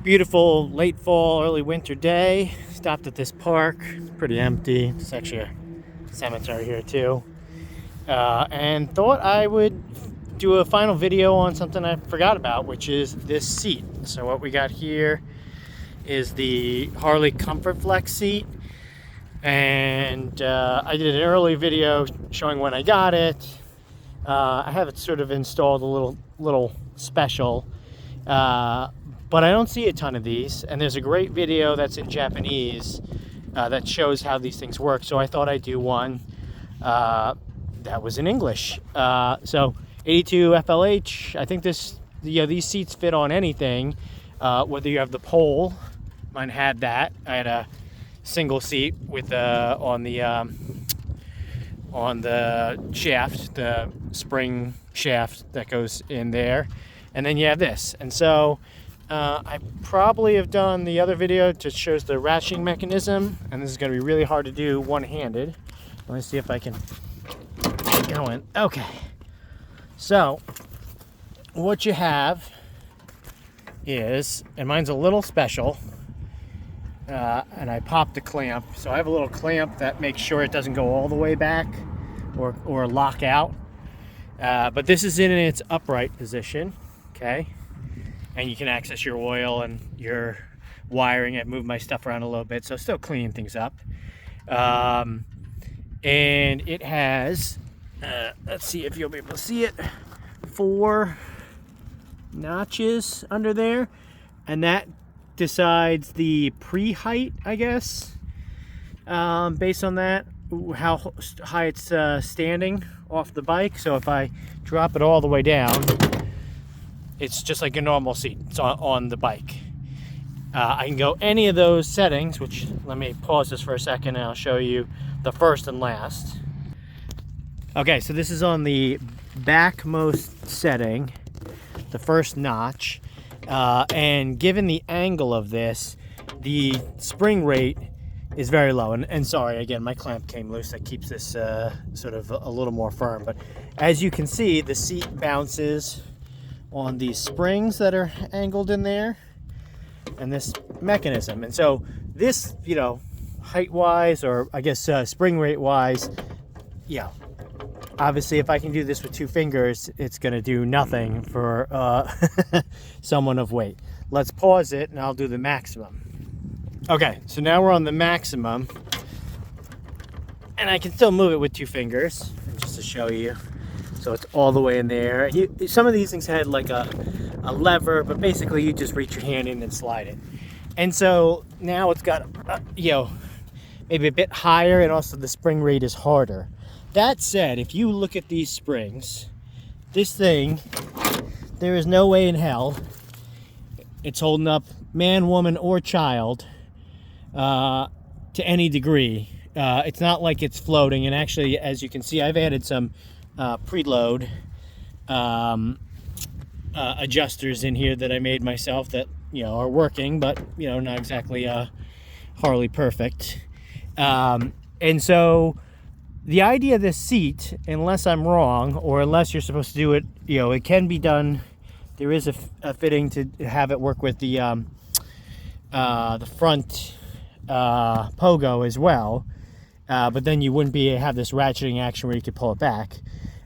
Beautiful late fall, early winter day. Stopped at this park. It's pretty empty. It's actually a cemetery here too. And thought I would do a final video on something I forgot about, which is this seat. So what we got here is the Harley Comfort Flex seat. And I did an early video showing when I got it. I have it sort of installed a little special. But I don't see a ton of these, and there's a great video that's in Japanese that shows how these things work. So I thought I'd do one that was in English. So 82 FLH. I think these seats fit on anything, whether you have the pole. Mine had that. I had a single seat with on the shaft, the spring shaft that goes in there, and then you have this. And so I probably have done the other video that shows the ratcheting mechanism, and this is going to be really hard to do one-handed. Let me see if I can get going. Okay, so what you have is, and mine's a little special, and I popped the clamp. So I have a little clamp that makes sure it doesn't go all the way back or lock out. But this is in its upright position, okay? And you can access your oil and your wiring. I've moved my stuff around a little bit, so still cleaning things up. And it has, let's see if you'll be able to see it, 4 notches under there. And that decides the pre-height, I guess, based on that, how high it's standing off the bike. So if I drop it all the way down, it's just like a normal seat. It's on the bike. I can go any of those settings, which, let me pause this for a second and I'll show you the first and last. Okay, so this is on the backmost setting, the first notch. And given the angle of this, the spring rate is very low. And sorry, again, my clamp came loose. That keeps this sort of a little more firm. But as you can see, the seat bounces on these springs that are angled in there and this mechanism. And so this, height-wise, or I guess spring rate-wise, obviously if I can do this with 2 fingers, it's going to do nothing for someone of weight. Let's pause it and I'll do the maximum. Okay, so now we're on the maximum, and I can still move it with 2 fingers, just to show you. So it's all the way in there. Some of these things had like a lever, but basically you just reach your hand in and slide it. And so now it's got, maybe a bit higher, and also the spring rate is harder. That said, if you look at these springs, this thing, there is no way in hell it's holding up man, woman, or child to any degree. It's not like it's floating, and actually, as you can see, I've added some preload adjusters in here that I made myself that are working, but not exactly Harley perfect. And so the idea of this seat, unless I'm wrong, or unless you're supposed to do it, it can be done. There is a fitting to have it work with the front pogo as well, but then you wouldn't have this ratcheting action where you could pull it back.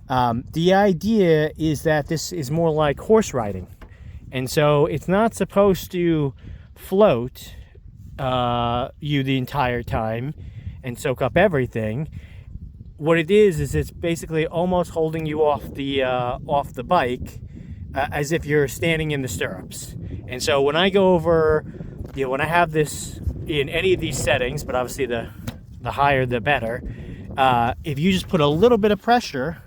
The idea is that this is more like horse riding, and so it's not supposed to float you the entire time and soak up everything. What it is it's basically almost holding you off the bike as if you're standing in the stirrups. And so when I go over, when I have this in any of these settings, but obviously the higher the better, if you just put a little bit of pressure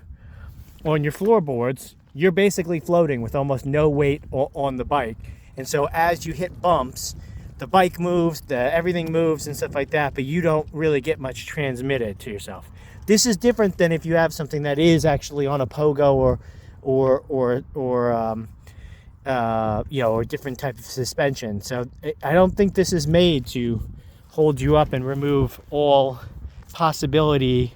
on your floorboards, you're basically floating with almost no weight on the bike. And so as you hit bumps, the bike moves, everything moves and stuff like that, but you don't really get much transmitted to yourself. This is different than if you have something that is actually on a pogo or different type of suspension. So I don't think this is made to hold you up and remove all possibility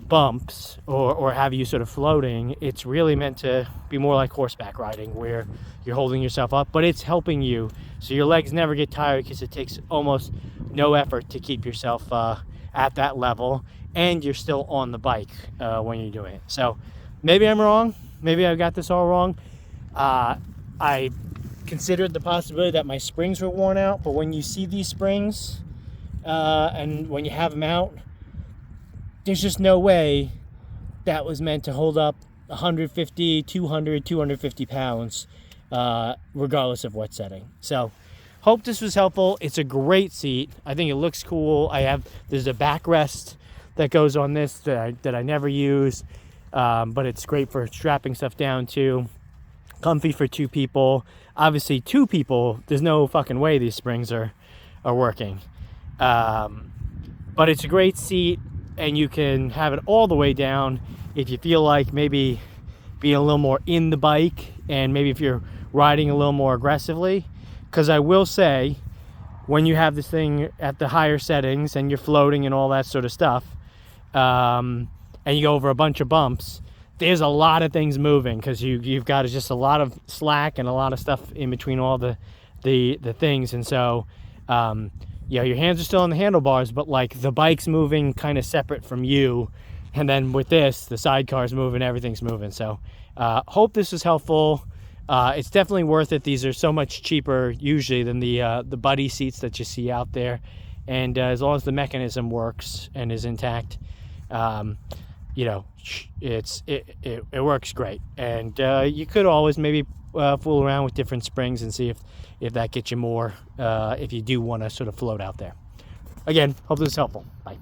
bumps or have you sort of floating. It's really meant to be more like horseback riding, where you're holding yourself up, but it's helping you so your legs never get tired, because it takes almost no effort to keep yourself at that level, and you're still on the bike when you're doing it. So maybe I'm wrong, maybe I got this all wrong. I considered the possibility that my springs were worn out, but when you see these springs and when you have them out, there's just no way that was meant to hold up 150, 200, 250 pounds, regardless of what setting. So hope this was helpful. It's a great seat. I think it looks cool. There's a backrest that goes on this that I never use, but it's great for strapping stuff down too. Comfy for 2 people. Obviously 2 people, there's no fucking way these springs are working. But it's a great seat, and you can have it all the way down if you feel like maybe being a little more in the bike, and maybe if you're riding a little more aggressively. Because I will say, when you have this thing at the higher settings and you're floating and all that sort of stuff, and you go over a bunch of bumps, there's a lot of things moving, because you've got just a lot of slack and a lot of stuff in between all the things. And so your hands are still on the handlebars, but like the bike's moving kind of separate from you, and then with this, the sidecar's moving, everything's moving. So hope this was helpful. It's definitely worth it. These are so much cheaper usually than the buddy seats that you see out there, and as long as the mechanism works and is intact, it works great. And you could always maybe fool around with different springs and see if that gets you more, if you do want to sort of float out there. Again, hope this is helpful. Bye.